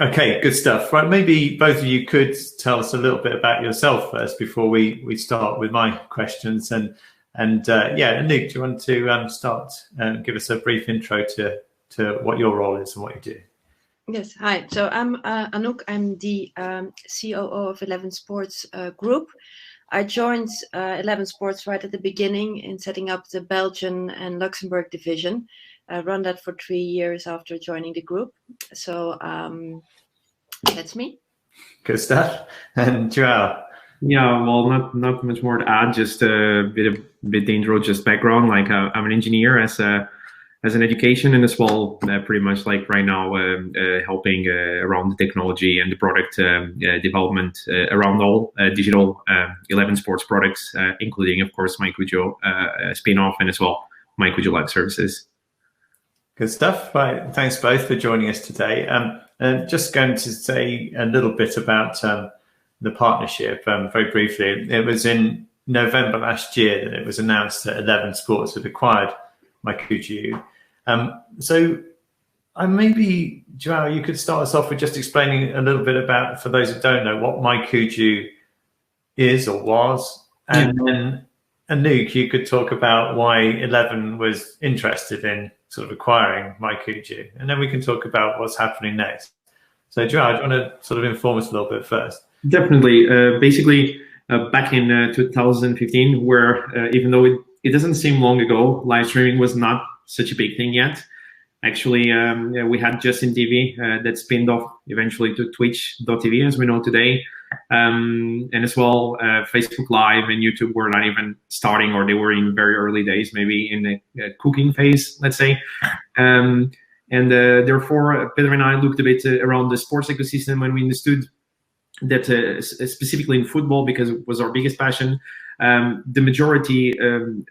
Okay, good stuff. Right, maybe both of you could tell us a little bit about yourself first before we start with my questions. And yeah, Anouk, do you want to start and give us a brief intro to what your role is and what you do? Yes, hi. So I'm Anouk. I'm the COO of 11 Sports Group. I joined 11 Sports right at the beginning in setting up the Belgian and Luxembourg division. I run that for 3 years after joining the group. So that's me. Good stuff. And Joao? Yeah, well, not much more to add. Just a bit the intro, just background. Like I'm an engineer as an education, and as well, pretty much like right now, helping around the technology and the product development around all digital 11 Sports products, including, of course, MyCujoo spin-off, and as well MyCujoo Live Services. Good stuff. Right, thanks both for joining us today. Just going to say a little bit about the partnership very briefly. It was in November last year that it was announced that 11 Sports had acquired MyCujoo. So maybe, Joao, you could start us off with just explaining a little bit about, for those who don't know, what MyCujoo is or was, and then Anouk, you could talk about why 11 was interested in sort of acquiring MyCujoo, and then we can talk about what's happening next. So Joao, do you want to sort of inform us a little bit first? Definitely. Basically, back in 2015, where even though it doesn't seem long ago, live streaming was not such a big thing yet. Actually, we had Justin TV that spinned off eventually to Twitch.tv, as we know today. And as well, Facebook Live and YouTube were not even starting, or they were in very early days, maybe in the cooking phase, let's say. And therefore, Peter and I looked a bit around the sports ecosystem, and we understood that specifically in football, because it was our biggest passion, the majority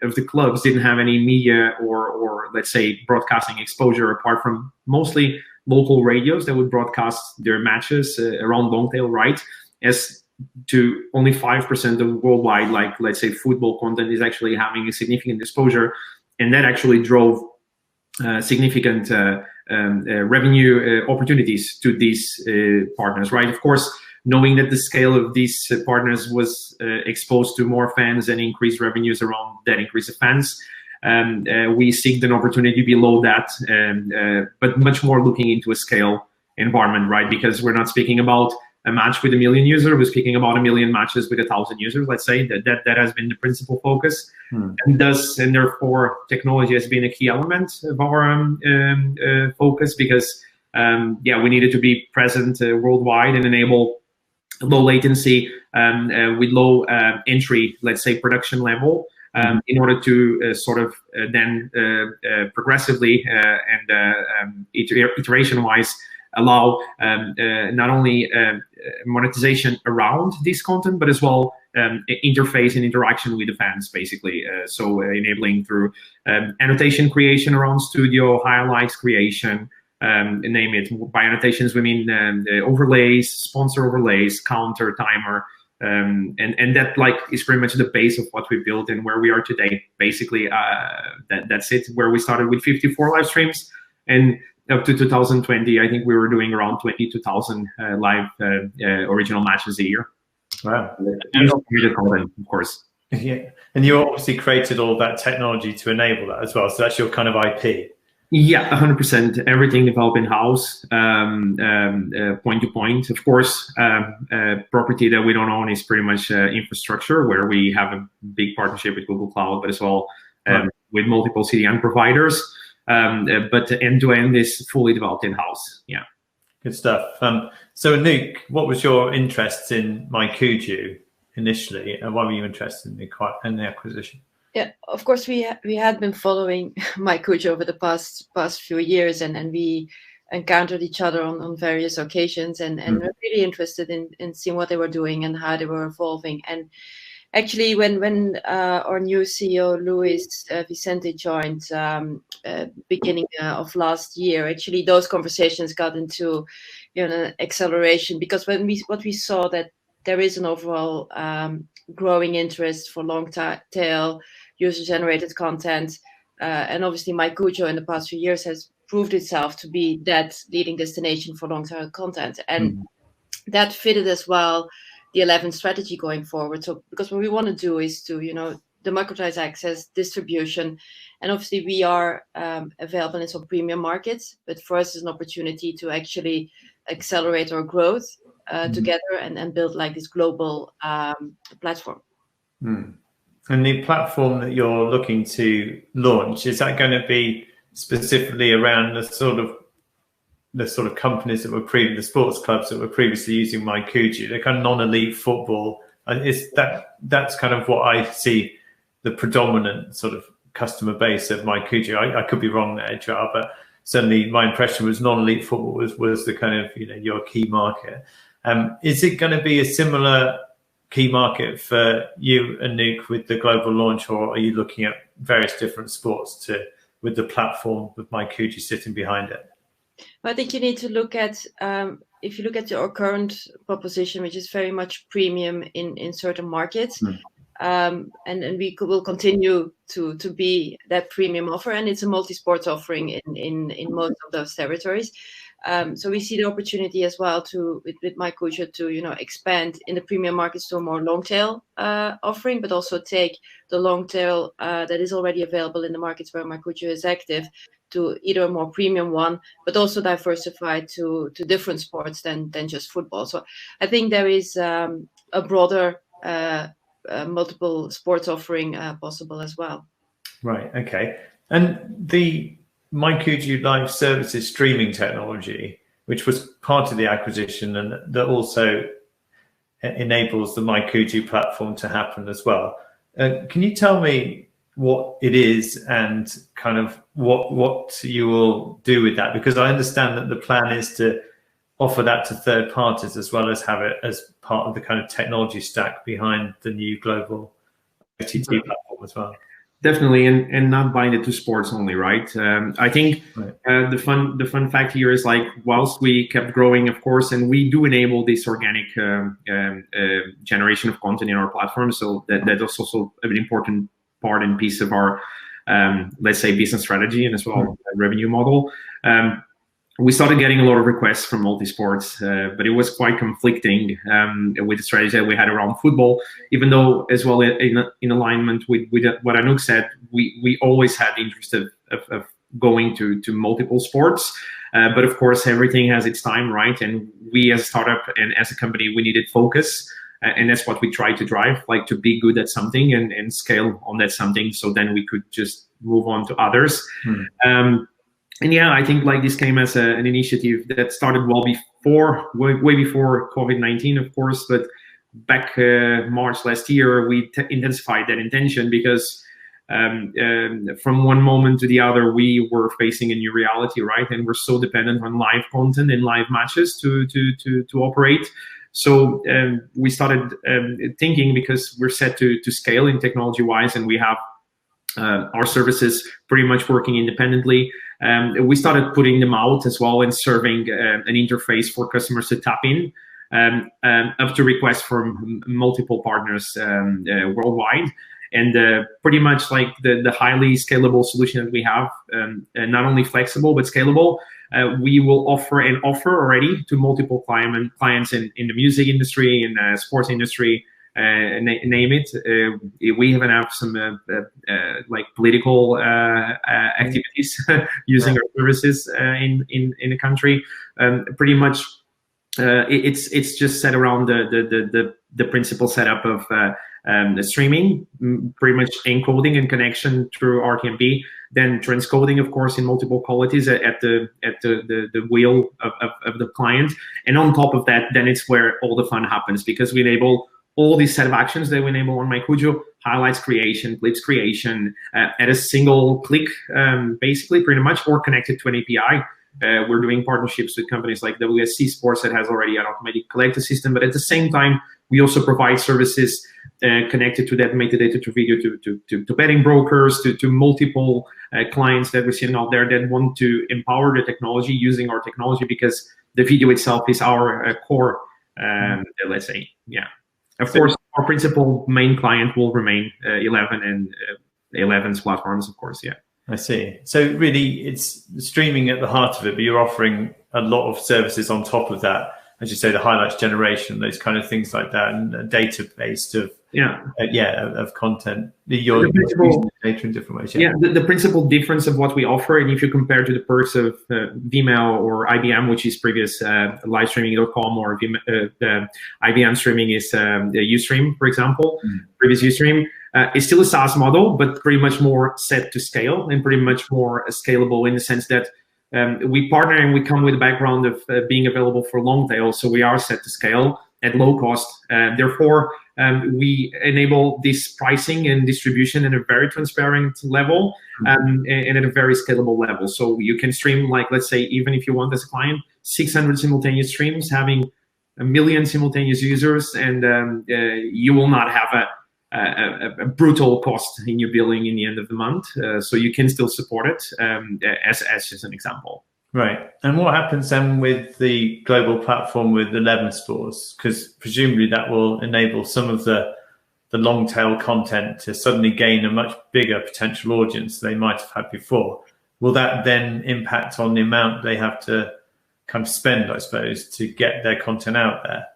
of the clubs didn't have any media or let's say broadcasting exposure, apart from mostly local radios that would broadcast their matches around long tail, right? As to only 5% of worldwide, like let's say football content is actually having a significant exposure, and that actually drove significant revenue opportunities to these partners, right? Of course, knowing that the scale of these partners was exposed to more fans and increased revenues around that increase of fans, we seeked an opportunity below that, but much more looking into a scale environment, right? Because we're not speaking about a match with 1 million users, we're speaking about 1 million matches with 1,000 users, let's say. That has been the principal focus. And therefore technology has been a key element of our focus, because we needed to be present worldwide and enable low latency with low entry, let's say, production level, in order to sort of then progressively and iteration-wise allow not only monetization around this content, but as well interface and interaction with the fans, basically. So enabling through annotation creation around studio, highlights creation, name it. By annotations, we mean overlays, sponsor overlays, counter, timer, and that like is pretty much the base of what we built and where we are today. Basically, that's it. Where we started with 54 live streams, and up to 2020, I think we were doing around 22,000 live original matches a year. Wow! Content, of course. Yeah, and you obviously created all that technology to enable that as well. So that's your kind of IP. Yeah, 100%. Everything developed in-house, point to point. Of course, property that we don't own is pretty much infrastructure, where we have a big partnership with Google Cloud, but as well with multiple CDN providers. But end-to-end is fully developed in-house. Yeah. Good stuff. So Anouk, what was your interest in MyCujoo initially, and why were you interested in the acquisition? Yeah, of course, we had been following MyCujoo over the past few years, and we encountered each other on various occasions, and we're really interested in seeing what they were doing and how they were evolving. And actually, when our new CEO Luis Vicente joined beginning of last year, actually those conversations got into acceleration, because what we saw that there is an overall growing interest for long tail user-generated content, and obviously MyCujoo in the past few years has proved itself to be that leading destination for long-term content, and that fitted as well the 11 strategy going forward. So because what we want to do is to democratize access, distribution, and obviously we are available in some premium markets, but for us it's an opportunity to actually accelerate our growth together and build like this global platform. And the platform that you're looking to launch, is that going to be specifically around the sort of companies that were the sports clubs that were previously using MyCujoo? They're kind of non-elite football, and that's kind of what I see the predominant sort of customer base of MyCujoo. I could be wrong there, Joao, but certainly my impression was non-elite football was the kind of your key market. Is it going to be a similar key market for you, Anouk, with the global launch, or are you looking at various different sports with the platform with MyCujoo sitting behind it? Well, I think you need to look at if you look at our current proposition, which is very much premium in certain markets, and we will continue to be that premium offer, and it's a multi-sports offering in most of those territories. So we see the opportunity as well with MyCujoo to expand in the premium markets to a more long tail offering, but also take the long tail that is already available in the markets where MyCujoo is active to either a more premium one, but also diversify to different sports than just football. So I think there is a broader multiple sports offering possible as well. Right. Okay. And the MyCujoo Live Services streaming technology, which was part of the acquisition, and that also enables the MyCujoo platform to happen as well. Can you tell me what it is and kind of what you will do with that? Because I understand that the plan is to offer that to third parties as well as have it as part of the kind of technology stack behind the new global OTT platform as well. Definitely, and not bind it to sports only, right? I think the fun fact here is, like, whilst we kept growing, of course, and we do enable this organic generation of content in our platform, so that is also an important part and piece of our, let's say, business strategy and as well revenue model. We started getting a lot of requests from multi-sports, but it was quite conflicting with the strategy that we had around football, even though as well in alignment with what Anouk said, we always had the interest of going to multiple sports. But of course, everything has its time, right? And we as a startup and as a company, we needed focus. And that's what we try to drive, like to be good at something and scale on that something. So then we could just move on to others. And yeah, I think like this came as an initiative that started way before COVID-19, of course. But back March last year, we intensified that intention because from one moment to the other, we were facing a new reality, right? And we're so dependent on live content and live matches to operate. So we started thinking, because we're set to scale in technology-wise, and we have our services pretty much working independently. We started putting them out as well and serving an interface for customers to tap in, up to requests from multiple partners worldwide. And pretty much like the highly scalable solution that we have, not only flexible but scalable, we will offer already to multiple clients in the music industry, in the sports industry, name it. We even have some like political activities using our services in the country. Pretty much, it's just set around the principal setup of the streaming, pretty much encoding and connection through RTMP, then transcoding, of course, in multiple qualities at the wheel of the client. And on top of that, then it's where all the fun happens, because we enable all these set of actions that we enable on MyCujoo: highlights creation, clips creation, at a single click, basically, pretty much, or connected to an API. We're doing partnerships with companies like WSC Sports that has already an automatic collector system, but at the same time, we also provide services connected to that metadata to video to betting brokers, to multiple clients that we're seeing out there that want to empower the technology using our technology, because the video itself is our core, let's say, yeah. Of course, our main client will remain 11 and 11's platforms, of course, yeah. I see. So really, it's streaming at the heart of it, but you're offering a lot of services on top of that, as you say, the highlights generation, those kind of things like that, and a database of of content. You're using the data in different ways. The principal difference of what we offer, and if you compare to the perks of Vimeo or IBM, which is previous livestreaming.com, or the IBM streaming is Ustream, for example, previous Ustream. It's still a SaaS model, but pretty much more set to scale and pretty much more scalable in the sense that we partner and we come with a background of being available for long tail. So we are set to scale at low cost. Therefore, we enable this pricing and distribution at a very transparent level and at a very scalable level. So you can stream, like, let's say, even if you want as a client, 600 simultaneous streams, having 1 million simultaneous users, and you will not have a brutal cost in your billing in the end of the month, so you can still support it, as just an example. Right. And what happens then with the global platform with 11 sports? Because presumably that will enable some of the long tail content to suddenly gain a much bigger potential audience they might have had before. Will that then impact on the amount they have to kind of spend, I suppose, to get their content out there?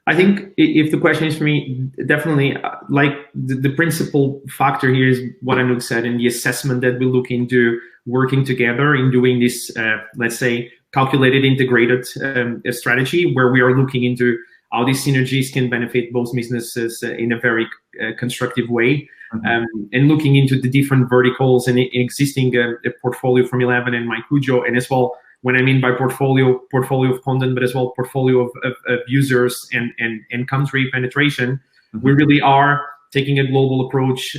I think if the question is for me, definitely, like the principal factor here is what Anouk said, in the assessment that we look into working together in doing this, let's say, calculated, integrated strategy, where we are looking into how these synergies can benefit both businesses in a very constructive way, and looking into the different verticals and existing portfolio from 11 and MyCujoo, and as well, when I mean by portfolio of content, but as well portfolio of users and country penetration, we really are taking a global approach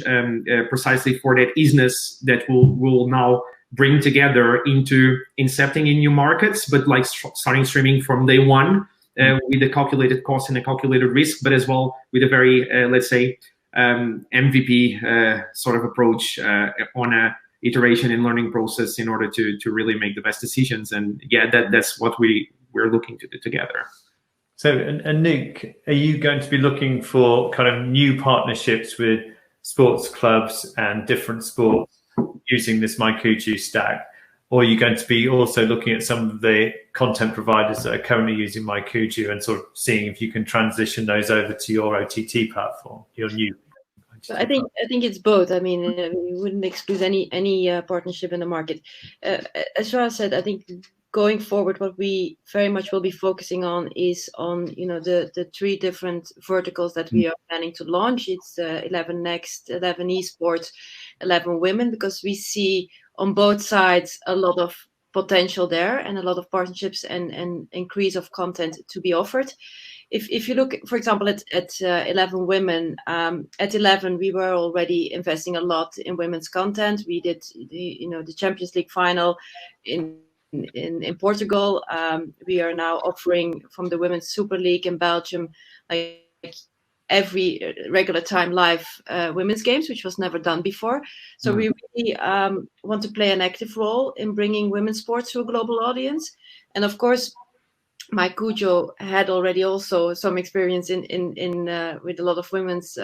precisely for that easiness that will now bring together into incepting in new markets, but like starting streaming from day one with a calculated cost and a calculated risk, but as well with a very, let's say, MVP sort of approach on a iteration and learning process in order to really make the best decisions. And that's what we're looking to do together. So, Anouk, are you going to be looking for kind of new partnerships with sports clubs and different sports using this MyCujoo stack? Or are you going to be also looking at some of the content providers that are currently using MyCujoo and sort of seeing if you can transition those over to your OTT platform, your new? I think it's both. I mean, we wouldn't exclude any partnership in the market. As Joao said, I think going forward, what we very much will be focusing on is on the 3 different verticals that we are planning to launch. It's 11 Next, 11 Esports, 11 Women, because we see on both sides a lot of potential there and a lot of partnerships and increase of content to be offered. If you look, for example, at 11 Women, at 11 we were already investing a lot in women's content. We did the Champions League final in Portugal. We are now offering from the Women's Super League in Belgium, like every regular time live women's games, which was never done before. So we really want to play an active role in bringing women's sports to a global audience. And of course, MyCujoo had already also some experience in with a lot of women's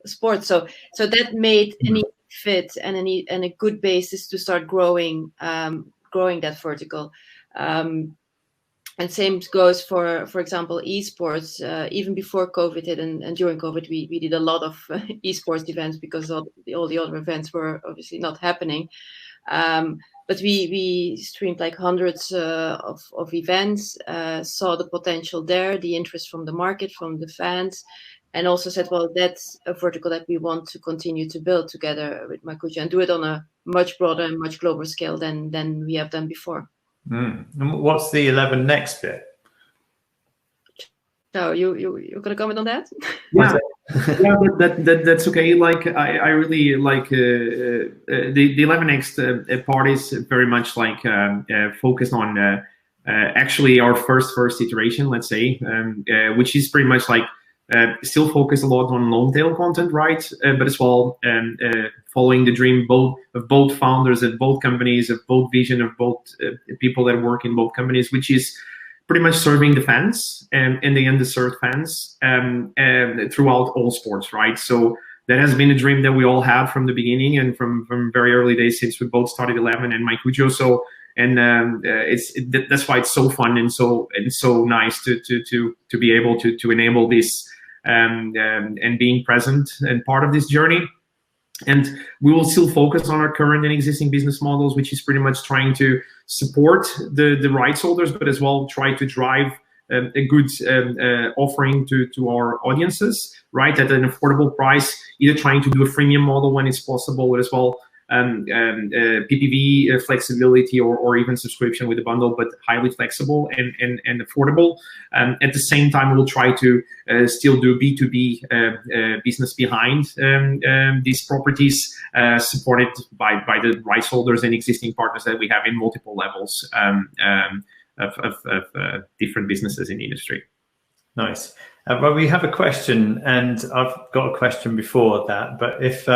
sports, so that made an easy fit and a good basis to start growing that vertical. And same goes for example, esports. Even before COVID hit and during COVID, we did a lot of esports events because all the other events were obviously not happening. But we streamed like hundreds of events, saw the potential there, the interest from the market, from the fans, and also said, well, that's a vertical that we want to continue to build together with MyCujoo and do it on a much broader and much global scale than we have done before. And what's the 11 Next bit? So you're gonna comment on that? Yeah, that's okay. Like I really like the 11X part is very much like focused on actually our first iteration, let's say, which is pretty much like still focused a lot on long tail content, right? But as well following the dream of both founders at both companies, of both vision of both people that work in both companies, which is pretty much serving the fans and the underserved fans throughout all sports, right? So that has been a dream that we all had from the beginning and from very early days since we both started 11 and MyCujoo. So that's why it's so fun and so nice to be able to enable this and being present and part of this journey. And we will still focus on our current and existing business models, which is pretty much trying to support the rights holders, but as well try to drive a good offering to our audiences, right, at an affordable price, either trying to do a freemium model when it's possible, as well PPV flexibility or even subscription with a bundle, but highly flexible and affordable. At the same time, we'll try to still do B2B business behind these properties, supported by the rights holders and existing partners that we have in multiple levels of different businesses in the industry. Nice. Well, we have a question, and I've got a question before that, but if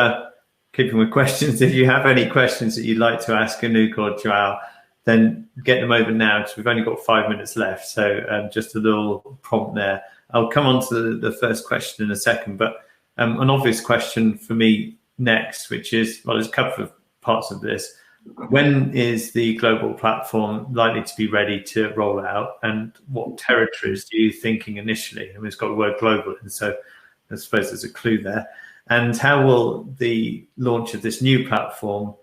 keeping with questions, if you have any questions that you'd like to ask Anouk or Joao, then get them over now, because we've only got 5 minutes left. So just a little prompt there. I'll come on to the first question in a second, but an obvious question for me next, which is, well, there's a couple of parts of this. When is the global platform likely to be ready to roll out, and what territories are you thinking initially? I mean, it's got the word global, and so I suppose there's a clue there. And how will the launch of this new platform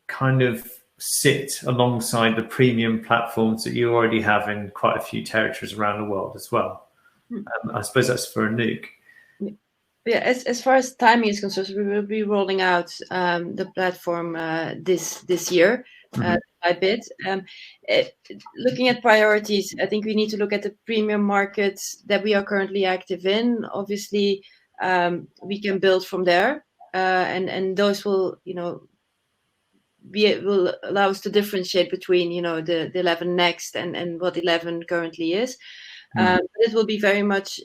kind of sit alongside the premium platforms that you already have in quite a few territories around the world as well? I suppose that's for Anouk. Yeah, as far as timing is concerned, we will be rolling out the platform this year by bit. Looking at priorities, I think we need to look at the premium markets that we are currently active in. Obviously, we can build from there, and those will, will allow us to differentiate between, the 11 Next and what 11 currently is. But it will be very much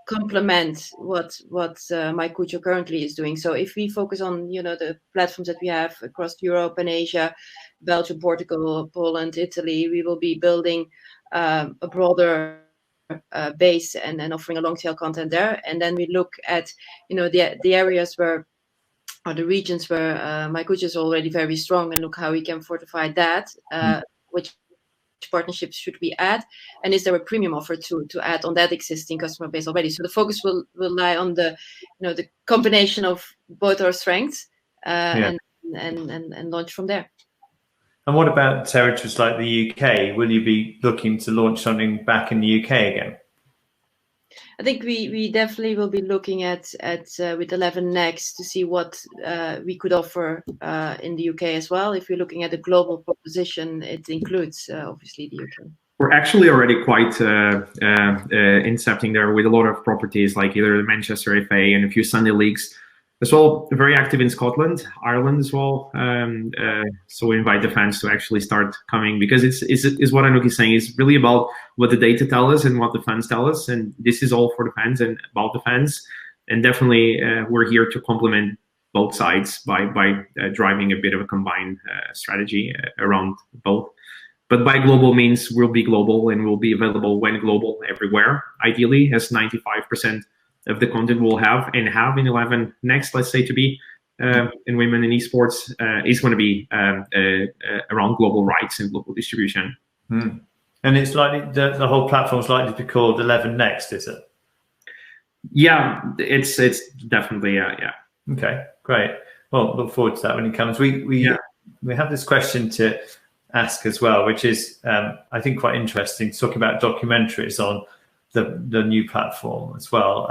complement what MyCujoo currently is doing. So if we focus on the platforms that we have across Europe and Asia, Belgium, Portugal, Poland, Italy, we will be building a broader base and offering a long tail content there. And then we look at the areas where, or the regions where MyCujoo is already very strong, and look how we can fortify that. Which partnerships should we add, and is there a premium offer to add on that existing customer base already? So the focus will lie on the the combination of both our strengths and launch from there. And what about territories like the UK? Will you be looking to launch something back in the UK again? I think we definitely will be looking at with 11 Next to see what we could offer in the UK as well. If you're looking at the global proposition, it includes obviously the UK. We're actually already quite incepting there with a lot of properties like either the Manchester FA and a few Sunday leagues. As well, very active in Scotland, Ireland as well. So we invite the fans to actually start coming, because it's what Anouk is saying. It's really about what the data tell us and what the fans tell us. And this is all for the fans and about the fans. And definitely we're here to complement both sides by driving a bit of a combined strategy around both. But by global means, we'll be global and we'll be available when global everywhere, ideally, as 95% of the content we'll have in 11 Next, let's say, to be in women in esports is going to be around global rights and global distribution. And it's likely the whole platform is likely to be called 11 Next, is it? Yeah, it's definitely yeah. Okay, great. Well, look forward to that when it comes. We have this question to ask as well, which is I think quite interesting, talking about documentaries on the new platform as well.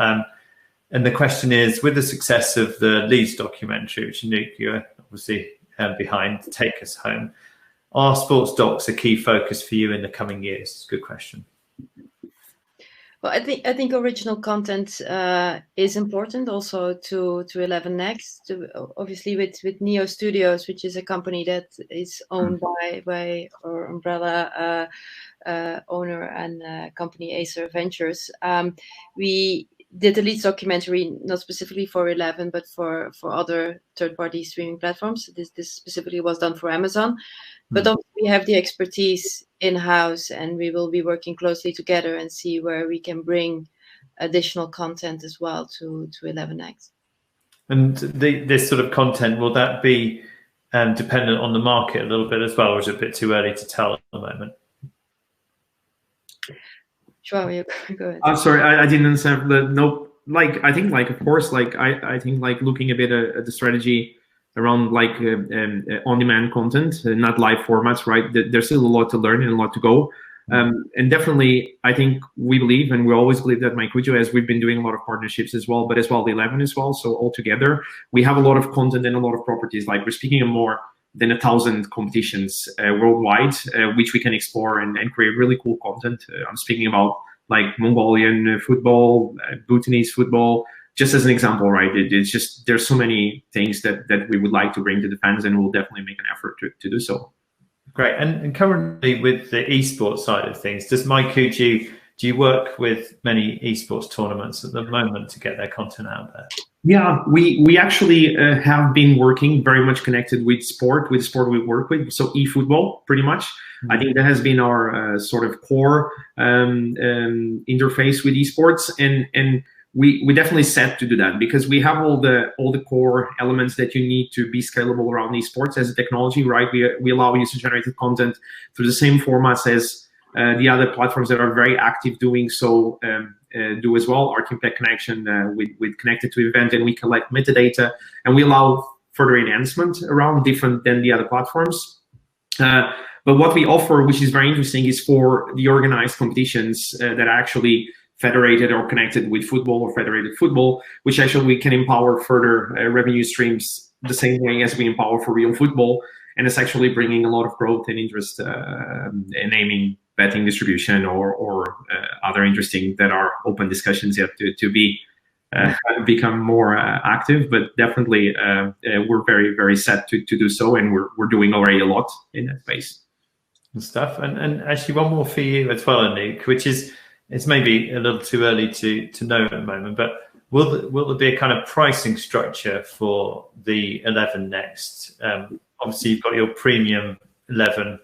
And the question is, with the success of the Leeds documentary, which Anouk, you're obviously behind, Take Us Home, are sports docs a key focus for you in the coming years? It's a good question. Well, I think original content is important also to 11 Next. Obviously, with Neo Studios, which is a company that is owned by our umbrella owner and company Acer Ventures. We did the Leeds documentary not specifically for 11, but for other third-party streaming platforms. This specifically was done for Amazon. But obviously we have the expertise in-house, and we will be working closely together and see where we can bring additional content as well to 11 Next. And this sort of content, will that be dependent on the market a little bit as well, or is it a bit too early to tell at the moment? Joao, you go ahead. I'm sorry, I didn't understand. No, like I think, like of course, like I think like looking a bit at the strategy around like on-demand content, not live formats, right? There's still a lot to learn and a lot to go. And definitely, I think we believe, and we always believe that MyCujoo, as we've been doing a lot of partnerships as well, but as well the 11 as well. So altogether, we have a lot of content and a lot of properties. Like we're speaking of more than 1,000 competitions worldwide, which we can explore and create really cool content. I'm speaking about like Mongolian football, Bhutanese football, just as an example, right? It's just, there's so many things that we would like to bring to the fans, and we'll definitely make an effort to do so. Great. And currently with the esports side of things, does MyCujoo, do you work with many esports tournaments at the moment to get their content out there? Yeah, we actually have been working very much connected with sport we work with. So eFootball, pretty much. Mm-hmm. I think that has been our sort of core interface with esports, and we definitely set to do that because we have all the core elements that you need to be scalable around esports as a technology, right? We allow user-generated content through the same formats as the other platforms that are very active doing so do as well. Our Team Tech connection with connected to event, and we collect metadata, and we allow further enhancement around different than the other platforms. But what we offer, which is very interesting, is for the organized competitions that are actually federated or connected with football or federated football, which actually we can empower further revenue streams the same way as we empower for real football. And it's actually bringing a lot of growth and interest in naming, betting, distribution, or other interesting that are open discussions yet to be become more active. But definitely we're very, very set to do so, and we're doing already a lot in that space. And stuff. And actually one more for you as well, Anouk, which is, it's maybe a little too early to know at the moment, but will there be a kind of pricing structure for the 11 Next? Obviously, you've got your premium 11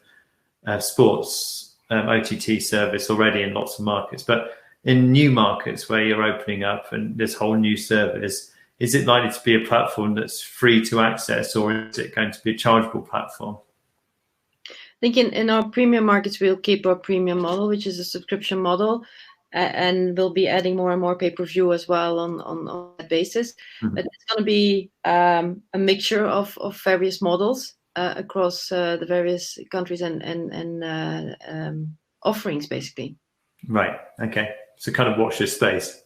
sports OTT service already in lots of markets, but in new markets where you're opening up and this whole new service, is it likely to be a platform that's free to access, or is it going to be a chargeable platform? I think in our premium markets, we'll keep our premium model, which is a subscription model, and we'll be adding more and more pay-per-view as well on that basis. Mm-hmm. But it's going to be a mixture of various models across the various countries and offerings, basically. Right. Okay. So kind of watch this space.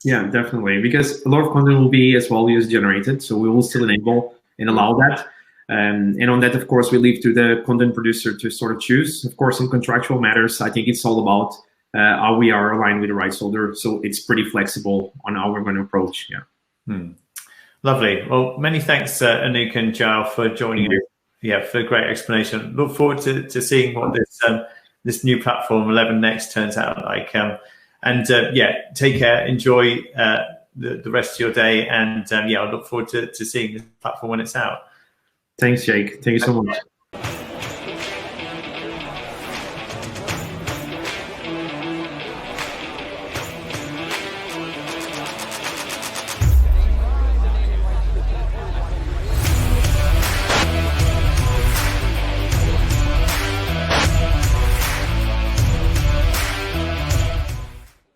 Yeah, definitely, because a lot of content will be as well user-generated, so we will still enable and allow that. And on that, of course, we leave to the content producer to sort of choose. Of course, in contractual matters, I think it's all about how we are aligned with the rights holder. So it's pretty flexible on how we're going to approach. Yeah. Lovely. Well, many thanks, Anouk and Joao, for joining us. Yeah, for a great explanation. Look forward to seeing what this new platform 11 Next turns out like. And take care. Enjoy the rest of your day. And I look forward to seeing this platform when it's out. Thanks, Jake. Thank you so much.